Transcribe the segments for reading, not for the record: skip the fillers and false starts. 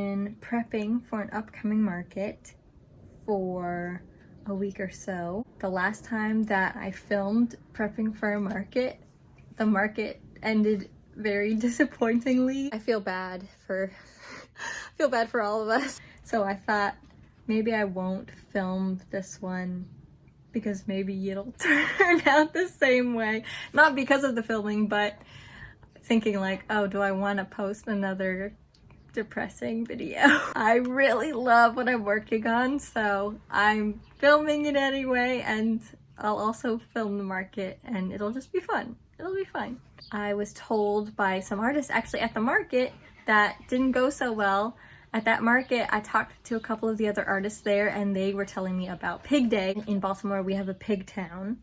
been prepping for an upcoming market for a week or so. The last time that I filmed prepping for a market, the market ended very disappointingly. I feel bad for all of us. So I thought maybe I won't film this one because maybe it'll turn out the same way. Not because of the filming, but thinking like, oh, do I want to post another depressing video? I really love what I'm working on, so I'm filming it anyway, and I'll also film the market, and it'll just be fun. It'll be fun. I was told by some artists actually at the market that didn't go so well. At that market, I talked to a couple of the other artists there, and they were telling me about Pig Day. In Baltimore, we have a pig town,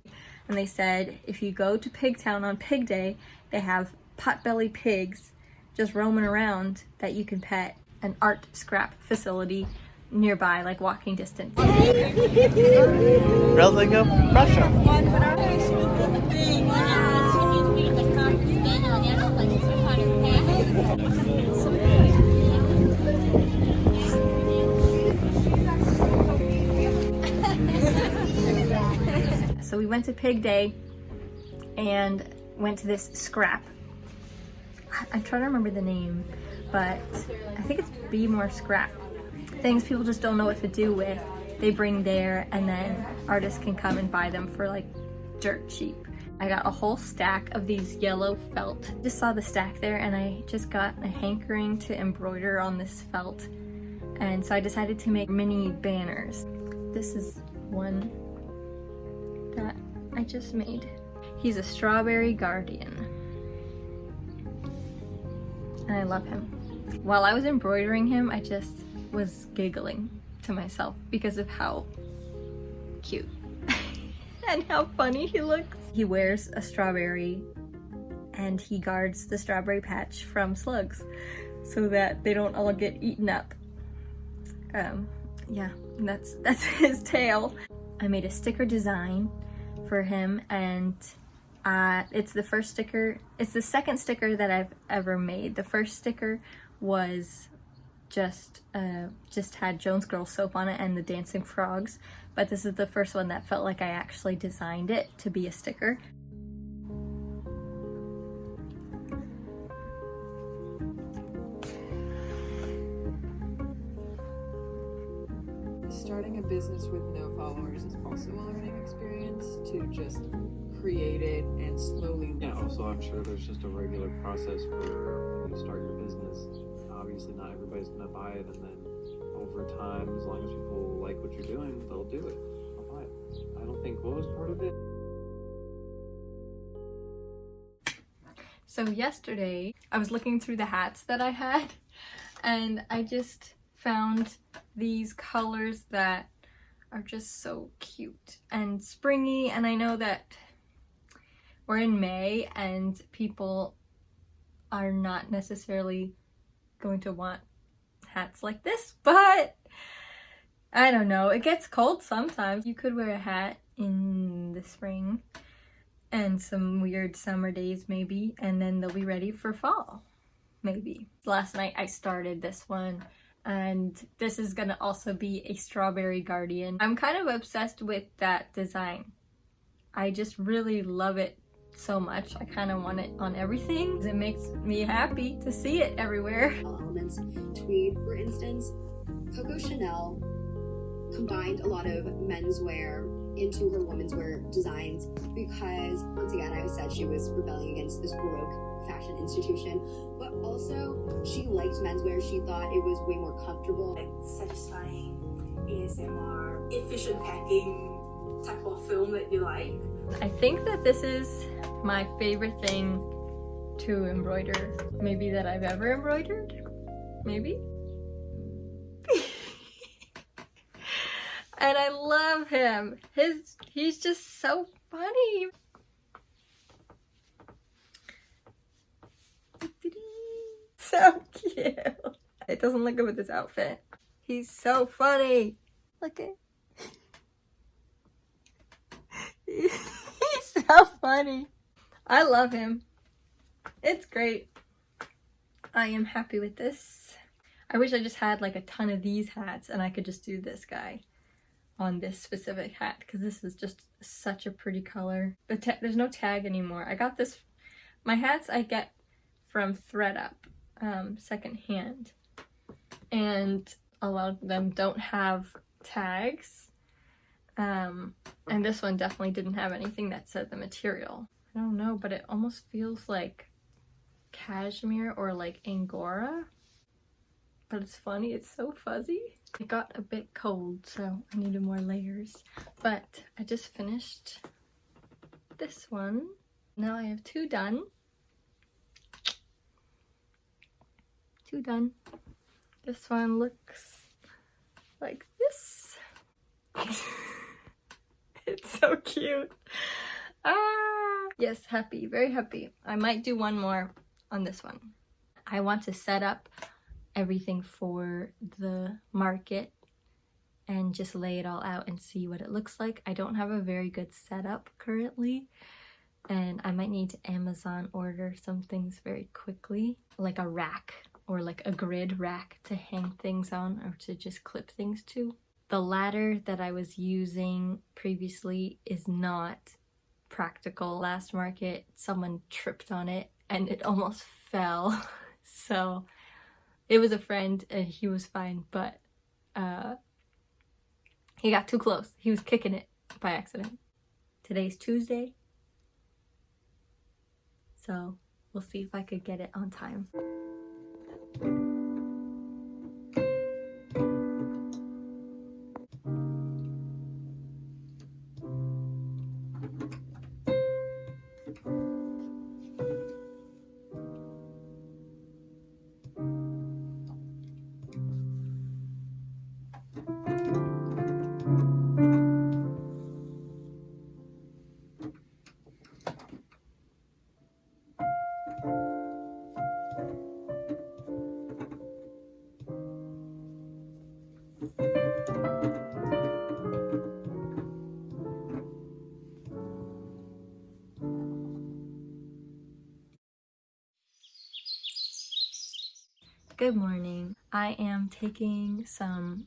and they said if you go to Pig Town on Pig Day, they have potbelly pigs just roaming around that you can pet. An art scrap facility nearby, like walking distance. Building up Russia. So we went to Pig Day and went to this scrap. I'm trying to remember the name, but I think it's Be More Scrap. Things people just don't know what to do with, they bring there, and then artists can come and buy them for like dirt cheap. I got a whole stack of these yellow felt. Just saw the stack there, and I just got a hankering to embroider on this felt. And so I decided to make mini banners. This is one that I just made. He's a strawberry guardian, and I love him. While I was embroidering him, I just was giggling to myself because of how cute and how funny he looks. He wears a strawberry, and he guards the strawberry patch from slugs so that they don't all get eaten up. Yeah, that's his tail. I made a sticker design for him, and it's the first sticker. It's the second sticker that I've ever made. The first sticker was just had Jones Girl soap on it and the dancing frogs, but this is the first one that felt like I actually designed it to be a sticker. Starting a business with no followers is also a learning experience to just create it and slowly. Yeah, also I'm sure there's just a regular process for when you start your business. Obviously not everybody's gonna buy it, and then over time, as long as people like what you're doing, they'll do it. They'll buy it. I don't think what was part of it. So yesterday, I was looking through the hats that I had, and I just found these colors that are just so cute and springy. And I know that we're in May and people are not necessarily going to want hats like this, but I don't know, it gets cold sometimes. You could wear a hat in the spring and some weird summer days maybe, and then they'll be ready for fall, maybe. Last night I started this one, and this is gonna also be a strawberry guardian. I'm kind of obsessed with that design. I just really love it so much. I kind of want it on everything. It makes me happy to see it everywhere. Elements, tweed, for instance, Coco Chanel combined a lot of menswear into her women's wear designs because, once again, I said she was rebelling against this Baroque fashion institution, but also she liked menswear. She thought it was way more comfortable. Satisfying ASMR, efficient packing type of film that you like. I think that this is my favorite thing to embroider, maybe that I've ever embroidered, maybe. And I love him. He's just so funny. So cute. It doesn't look good with this outfit. He's so funny. Look at. He's so funny. I love him. It's great. I am happy with this. I wish I just had like a ton of these hats and I could just do this guy on this specific hat, because this is just such a pretty color. There's no tag anymore. I got this, my hats I get from ThreadUp, secondhand, and a lot of them don't have tags, and this one definitely didn't have anything that said the material. I don't know, but it almost feels like cashmere or like Angora, but it's funny, it's so fuzzy. It got a bit cold, so I needed more layers, but I just finished this one. Now I have 2 done. 2 done. This one looks like this. It's so cute. Ah! Yes, happy, very happy. I might do one more on this one. I want to set up everything for the market and just lay it all out and see what it looks like. I don't have a very good setup currently, and I might need to Amazon order some things very quickly, like a rack or like a grid rack to hang things on or to just clip things to. The ladder that I was using previously is not practical. Last market, someone tripped on it and it almost fell. So it was a friend and he was fine, but he got too close. He was kicking it by accident. Today's Tuesday, so we'll see if I could get it on time. Good morning. I am taking some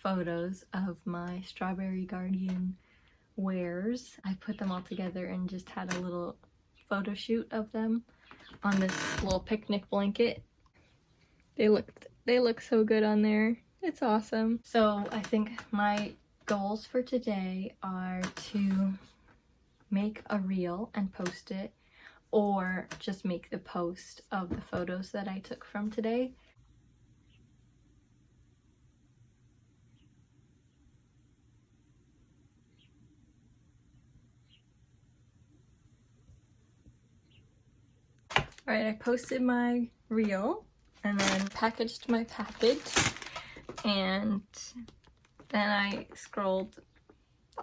photos of my Strawberry Guardian wares. I put them all together and just had a little photo shoot of them on this little picnic blanket. They look so good on there. It's awesome. So I think my goals for today are to make a reel and post it, or just make the post of the photos that I took from today. Alright, I posted my reel and then packaged my package, and then I scrolled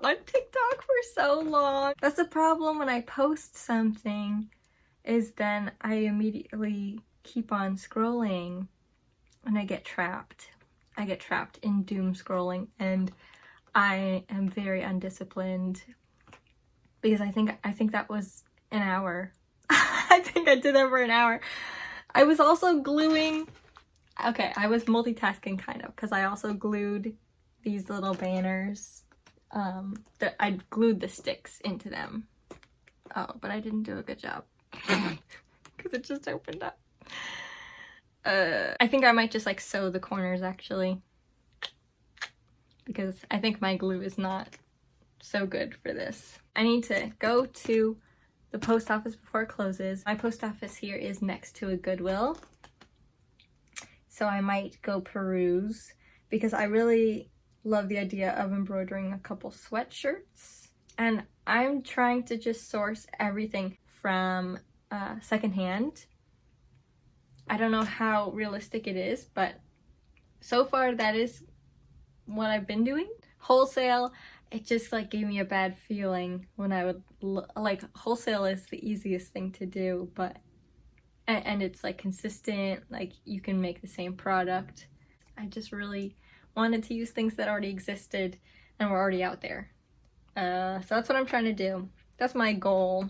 on TikTok for so long. That's the problem when I post something, is then I immediately keep on scrolling and I get trapped. I get trapped in doom scrolling, and I am very undisciplined because I think that was an hour. I think I did that for an hour. I was also gluing, okay, I was multitasking kind of, because I also glued these little banners. I glued the sticks into them. Oh, but I didn't do a good job because it just opened up. I think I might just like sew the corners actually, because I think my glue is not so good for this. I need to go to the post office before it closes. My post office here is next to a Goodwill, so I might go peruse because I really love the idea of embroidering a couple sweatshirts, and I'm trying to just source everything from secondhand. I don't know how realistic it is, but so far that is what I've been doing. Wholesale, it just like gave me a bad feeling when I would like, wholesale is the easiest thing to do, but and it's like consistent, like you can make the same product. I just really wanted to use things that already existed and were already out there. So that's what I'm trying to do. That's my goal.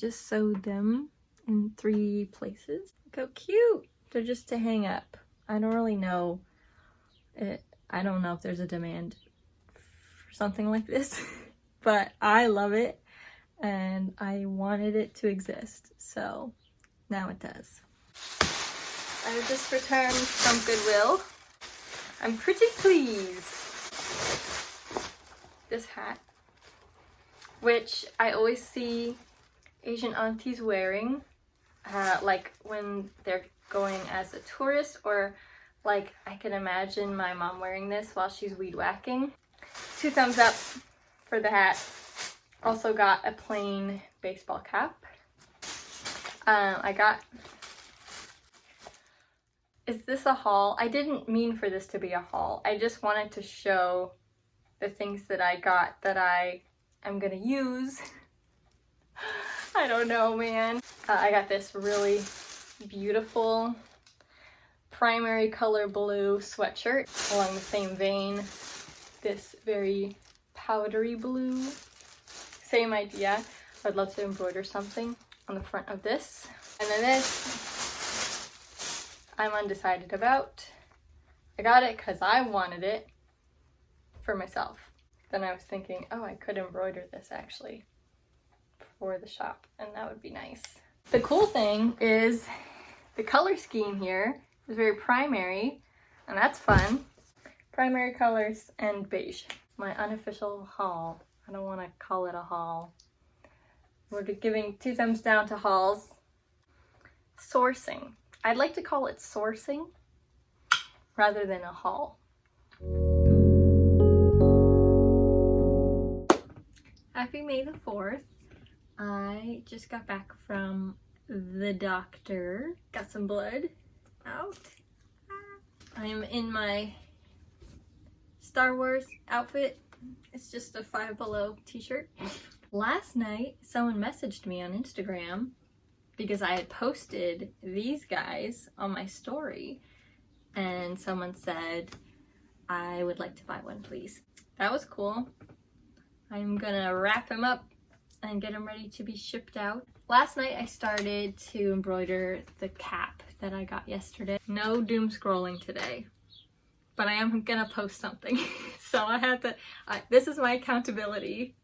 just sewed them in 3 places. Look how cute! They're just to hang up. I don't really know. I don't know if there's a demand for something like this, but I love it and I wanted it to exist, so now it does. I just returned from Goodwill. I'm pretty pleased. This hat, which I always see Asian aunties wearing, like when they're going as a tourist, or like I can imagine my mom wearing this while she's weed whacking. 2 thumbs up for the hat. Also got a plain baseball cap. Is this a haul? I didn't mean for this to be a haul. I just wanted to show the things that I got that I am gonna use. I don't know, man. I got this really beautiful primary color blue sweatshirt. Along the same vein, this very powdery blue. Same idea. I'd love to embroider something on the front of this. And then this, I'm undecided about. I got it because I wanted it for myself. Then I was thinking, oh, I could embroider this actually for the shop, and that would be nice. The cool thing is the color scheme here is very primary, and that's fun. Primary colors and beige. My unofficial haul. I don't want to call it a haul. We're giving 2 thumbs down to hauls. Sourcing. I'd like to call it sourcing rather than a haul. Happy May the 4th. I just got back from the doctor. Got some blood out. I'm in my Star Wars outfit. It's just a Five Below t-shirt. Last night, someone messaged me on Instagram because I had posted these guys on my story, and someone said, I would like to buy one, please. That was cool. I'm gonna wrap him up and get him ready to be shipped out. Last night I started to embroider the cap that I got yesterday. No doom scrolling today, but I am gonna post something. So I had to, this is my accountability.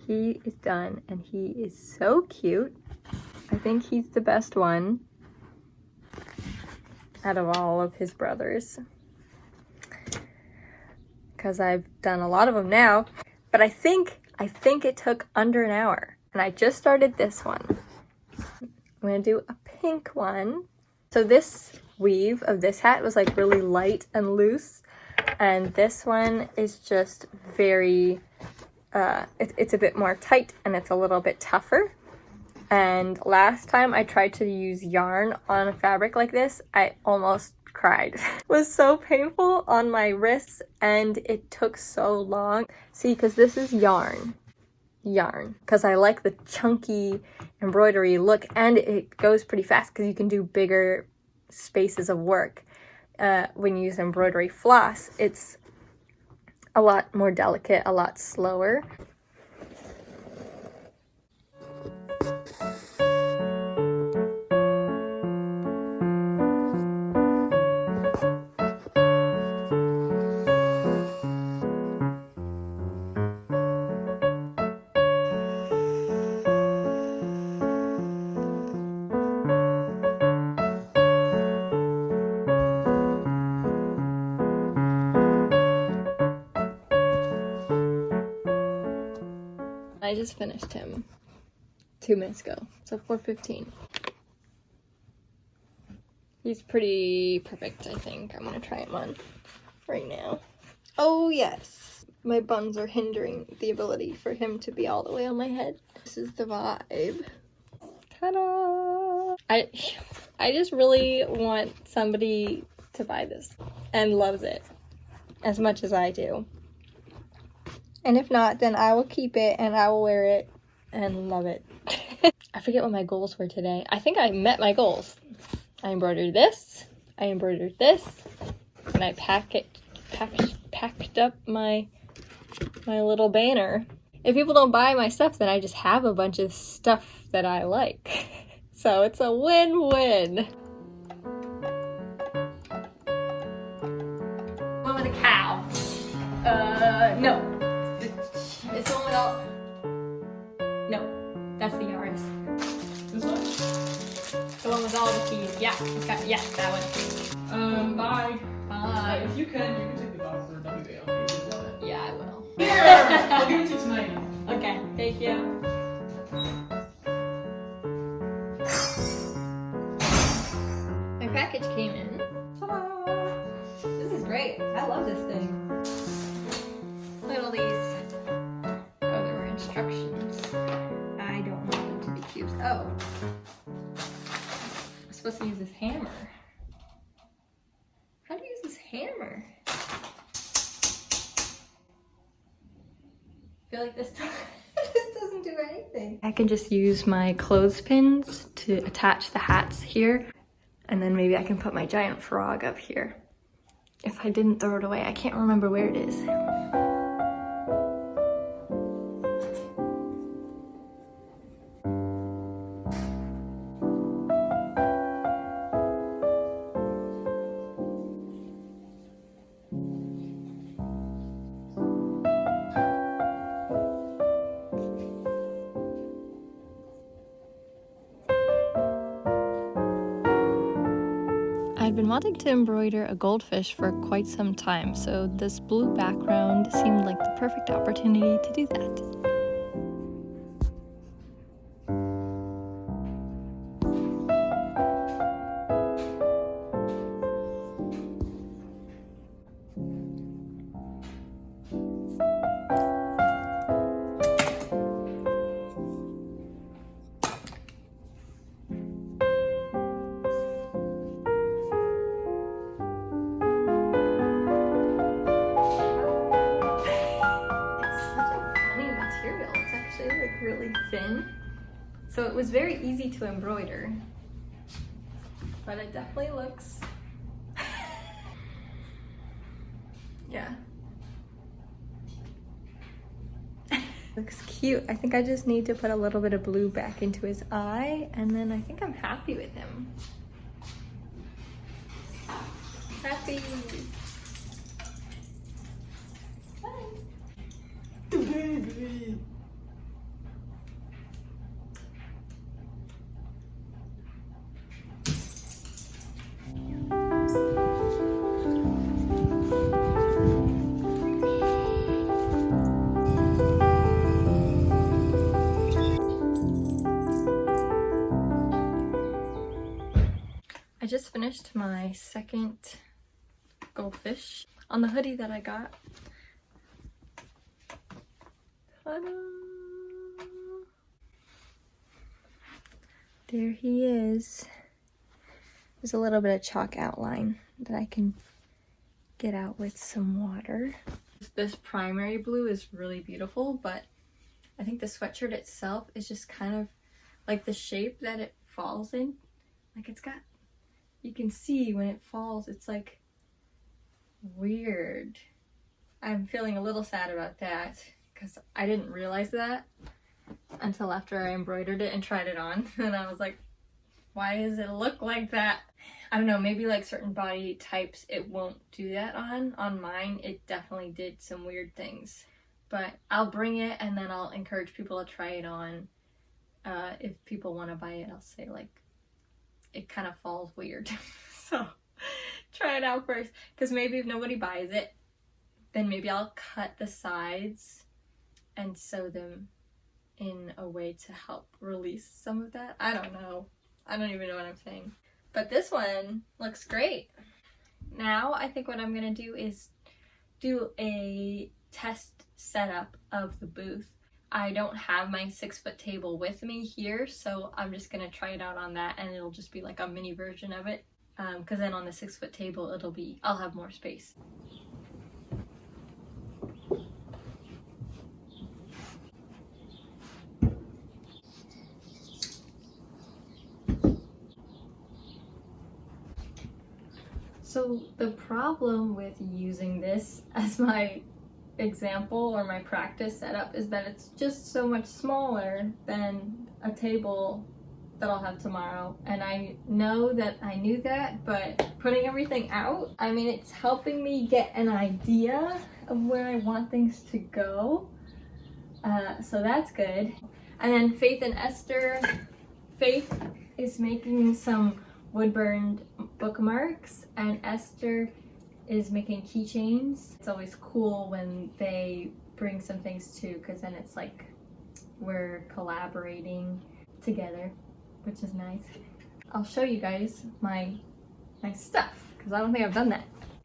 He is done and he is so cute. I think he's the best one out of all of his brothers, because I've done a lot of them now, but I think it took under an hour, and I just started this one. I'm gonna do a pink one. So this weave of this hat was like really light and loose, and this one is just very it's a bit more tight and it's a little bit tougher. And last time I tried to use yarn on a fabric like this, I almost cried. It was so painful on my wrists and it took so long. See, because this is yarn, because I like the chunky embroidery look, and it goes pretty fast because you can do bigger spaces of work. When you use embroidery floss, it's a lot more delicate, a lot slower. I just finished him 2 minutes ago, so 4:15. He's pretty perfect, I think. I'm gonna try him on right now. Oh yes! My buns are hindering the ability for him to be all the way on my head. This is the vibe. Ta-da! I just really want somebody to buy this and loves it as much as I do. And if not, then I will keep it and I will wear it and love it. I forget what my goals were today. I think I met my goals. I embroidered this, and I packed up my little banner. If people don't buy my stuff, then I just have a bunch of stuff that I like. So it's a win-win. One with a cow. No. It's the one with all... No, that's the Yaris. This one? The one with all the keys. Yeah, okay, yeah, that one. Bye. Bye. If you can take the box for WBL. If you want it. Yeah, I will. Here! I'll give it to you tonight. Okay, thank you. My package came in. Ta-da! This is great. I love this thing. Look at all these. Oh, there were instructions. I don't want them to be cubes. Oh. I'm supposed to use this hammer. How do you use this hammer? I feel like this doesn't do anything. I can just use my clothespins to attach the hats here, and then maybe I can put my giant frog up here. If I didn't throw it away, I can't remember where it is. I'd been wanting to embroider a goldfish for quite some time, so this blue background seemed like the perfect opportunity to do that. Really thin, so it was very easy to embroider, but it definitely looks yeah, looks cute. I think I just need to put a little bit of blue back into his eye, and then I think I'm happy with him. Happy. Baby. I just finished my second goldfish on the hoodie that I got. Ta-da! There he is. There's a little bit of chalk outline that I can get out with some water. This primary blue is really beautiful, but I think the sweatshirt itself is just kind of like the shape that it falls in. Like it's got, you can see when it falls, it's like weird. I'm feeling a little sad about that because I didn't realize that until after I embroidered it and tried it on. And I was like, why does it look like that? I don't know, maybe like certain body types it won't do that on. On mine, it definitely did some weird things. But I'll bring it and then I'll encourage people to try it on. If people want to buy it, I'll say like, it kind of falls weird. So try it out first. Because maybe if nobody buys it, then maybe I'll cut the sides and sew them in a way to help release some of that. I don't know. I don't even know what I'm saying. But this one looks great. Now I think what I'm gonna do is do a test setup of the booth. I don't have my 6-foot table with me here, so I'm just gonna try it out on that, and it'll just be like a mini version of it. Because then on the 6-foot table, I'll have more space. So the problem with using this as my example or my practice setup is that it's just so much smaller than a table that I'll have tomorrow. And I know that I knew that, but putting everything out, I mean, it's helping me get an idea of where I want things to go. So that's good. And then Faith and Esther, Faith is making some wood-burned bookmarks and Esther is making keychains. It's always cool when they bring some things too, because then it's like we're collaborating together, which is nice. I'll show you guys my stuff because I don't think I've done that.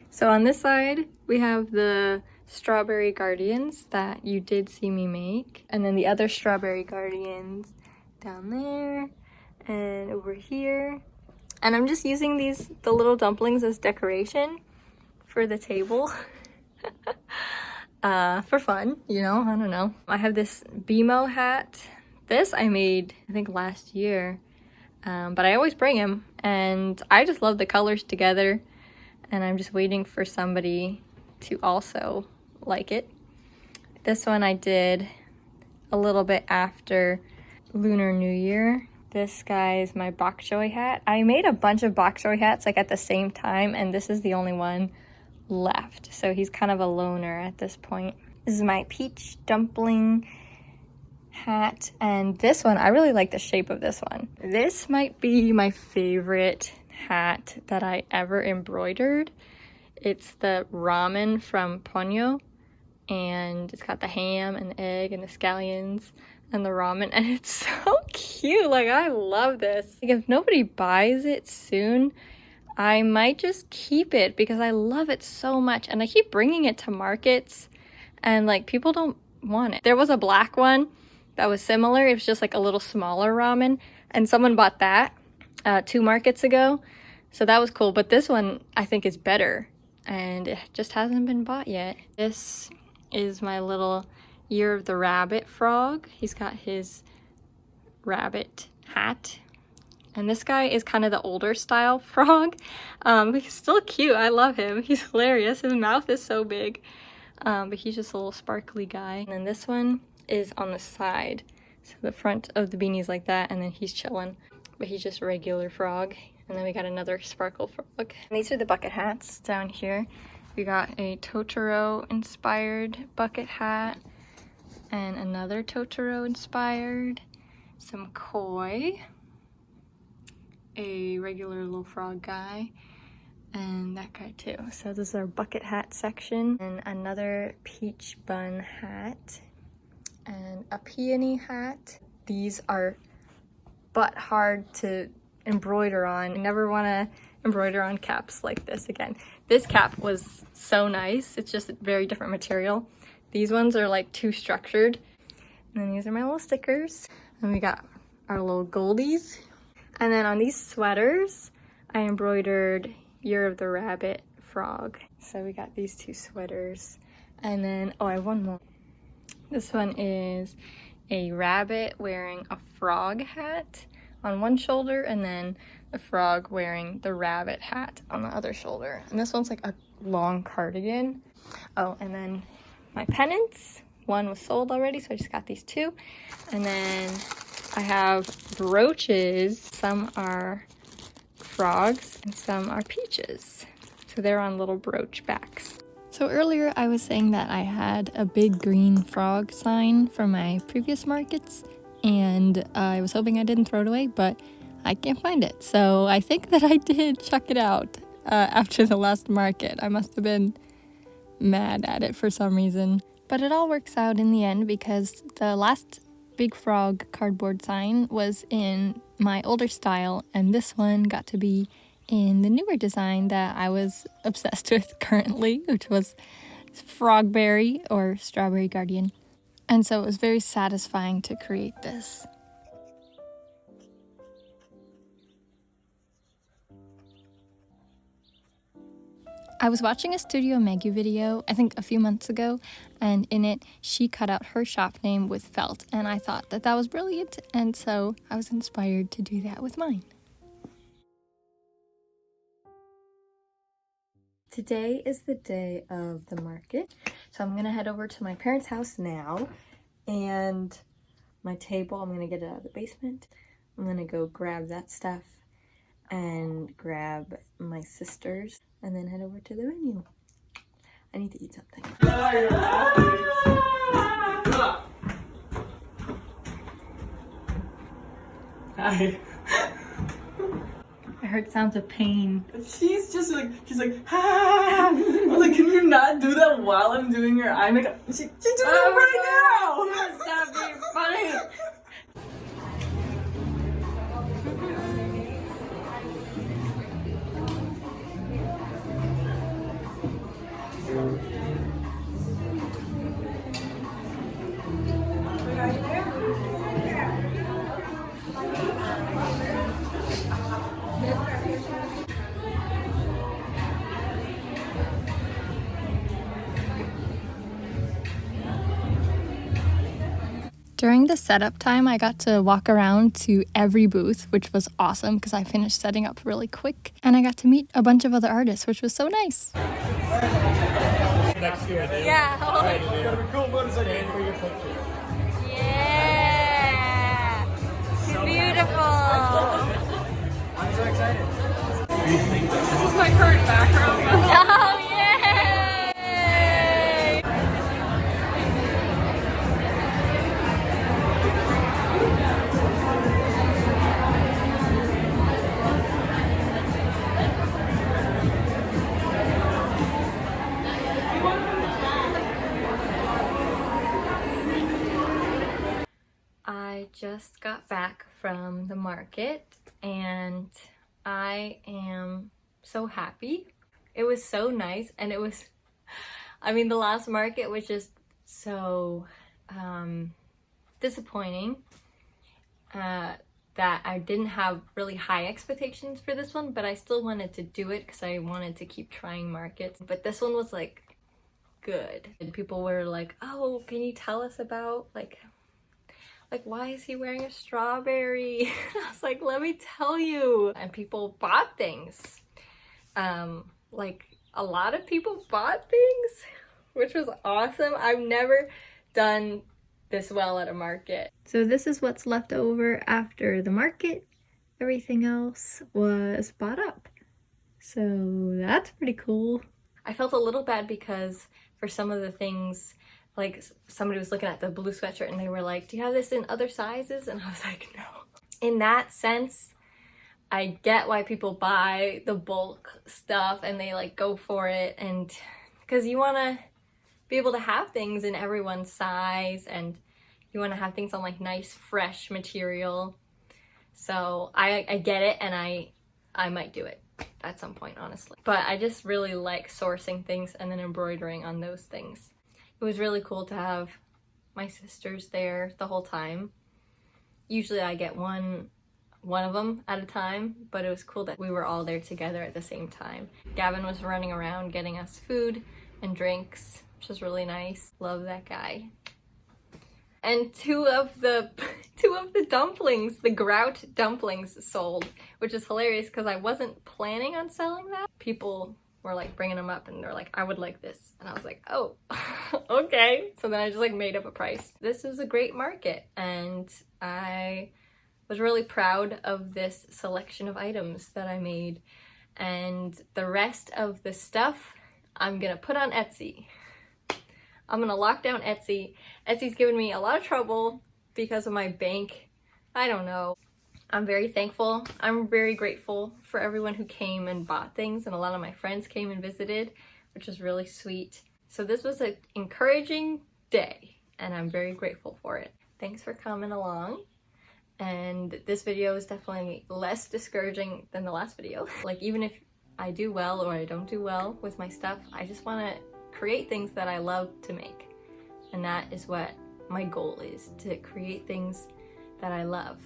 So on this side we have the strawberry guardians that you did see me make, and then the other strawberry guardians down there and over here. And I'm just using the little dumplings as decoration for the table. For fun, you know, I don't know. I have this BMO hat. This I made, I think, last year. But I always bring them, and I just love the colors together. And I'm just waiting for somebody to also like it. This one I did a little bit after Lunar New Year. This guy is my bok choy hat. I made a bunch of bok choy hats like at the same time, and this is the only one left. So he's kind of a loner at this point. This is my peach dumpling hat, and this one, I really like the shape of this one. This might be my favorite hat that I ever embroidered. It's the ramen from Ponyo, and it's got the ham and the egg and the scallions and the ramen, and it's so cute. Like, I love this. Like, if nobody buys it soon, I might just keep it because I love it so much, and I keep bringing it to markets and like people don't want it. There was a black one that was similar. It was just like a little smaller ramen, and someone bought that 2 markets ago, so that was cool. But this one I think is better, and it just hasn't been bought yet. This is my little Year of the Rabbit frog. He's got his rabbit hat, and this guy is kind of the older style frog. He's still cute. I love him. He's hilarious. His mouth is so big, but he's just a little sparkly guy. And then this one is on the side, so the front of the beanie's like that, and then he's chilling, but he's just a regular frog. And then we got another sparkle frog. And these are the bucket hats down here. We got a Totoro inspired bucket hat and another Totoro inspired, some koi, a regular little frog guy, and that guy too. So this is our bucket hat section, and another peach bun hat and a peony hat. These are butt hard to embroider on. I never want to embroider on caps like this again. This cap was so nice. It's just a very different material. These ones are like too structured. And then these are my little stickers. And we got our little goldies. And then on these sweaters, I embroidered Year of the Rabbit frog. So we got these 2 sweaters. And then, oh, I have one more. This one is a rabbit wearing a frog hat on one shoulder, and then a frog wearing the rabbit hat on the other shoulder. And this one's like a long cardigan. Oh, and then my pennants. One was sold already, so I just got these 2. And then I have brooches. Some are frogs and some are peaches. So they're on little brooch backs. So earlier I was saying that I had a big green frog sign from my previous markets, and I was hoping I didn't throw it away, but I can't find it. So I think that I did chuck it out after the last market. I must have been mad at it for some reason. But it all works out in the end because the last big frog cardboard sign was in my older style, and this one got to be in the newer design that I was obsessed with currently, which was Frogberry or Strawberry Guardian. And so it was very satisfying to create this. I was watching a Studio Maggie video, I think a few months ago, and in it, she cut out her shop name with felt, and I thought that that was brilliant, and so I was inspired to do that with mine. Today is the day of the market, so I'm gonna head over to my parents' house now, and my table, I'm gonna get it out of the basement. I'm gonna go grab that stuff and grab my sister's, and then head over to the venue. I need to eat something. Hi. I heard sounds of pain. She's like, ah! I was like, can you not do that while I'm doing your eye makeup? She's doing it right now! Stop being funny! During the setup time, I got to walk around to every booth, which was awesome because I finished setting up really quick. And I got to meet a bunch of other artists, which was so nice. Next year, dude. Yeah. Alright, you got a cool motorcycle for your picture. Yeah. Beautiful. I'm so excited. This is my current background. Oh, yay! I just got back from the market and I am so happy. It was so nice, and it was, I mean, the last market was just so disappointing that I didn't have really high expectations for this one, but I still wanted to do it because I wanted to keep trying markets. But this one was like good. And people were like, oh, can you tell us about like why is he wearing a strawberry? I was like, let me tell you. And people bought things. Like a lot of people bought things, which was awesome. I've never done this well at a market. So this is what's left over after the market. Everything else was bought up. So that's pretty cool. I felt a little bad because for some of the things, like somebody was looking at the blue sweatshirt and they were like, do you have this in other sizes? And I was like, no. In that sense, I get why people buy the bulk stuff and they like go for it, and because you want to be able to have things in everyone's size and you want to have things on like nice fresh material. So I get it, and I might do it at some point, honestly. But I just really like sourcing things and then embroidering on those things. It was really cool to have my sisters there the whole time. Usually I get one one of them at a time, but it was cool that we were all there together at the same time. Gavin was running around getting us food and drinks, which was really nice. Love that guy. And two of the dumplings, the grout dumplings, sold, which is hilarious because I wasn't planning on selling that. People were like bringing them up and they're like, I would like this. And I was like, oh, okay. So then I just like made up a price. This is a great market and I was really proud of this selection of items that I made. And the rest of the stuff I'm gonna put on Etsy. I'm gonna lock down Etsy. Etsy's given me a lot of trouble because of my bank. I don't know. I'm very thankful. I'm very grateful for everyone who came and bought things, and a lot of my friends came and visited, which was really sweet. So this was an encouraging day, and I'm very grateful for it. Thanks for coming along. And this video is definitely less discouraging than the last video. Like, even if I do well or I don't do well with my stuff, I just want to create things that I love to make. And that is what my goal is, to create things that I love.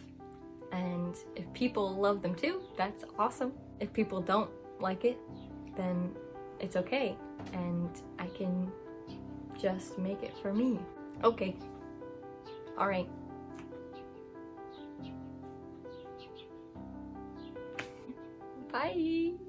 And if people love them too, that's awesome. If people don't like it, then it's okay. And I can just make it for me. Okay. All right. Bye.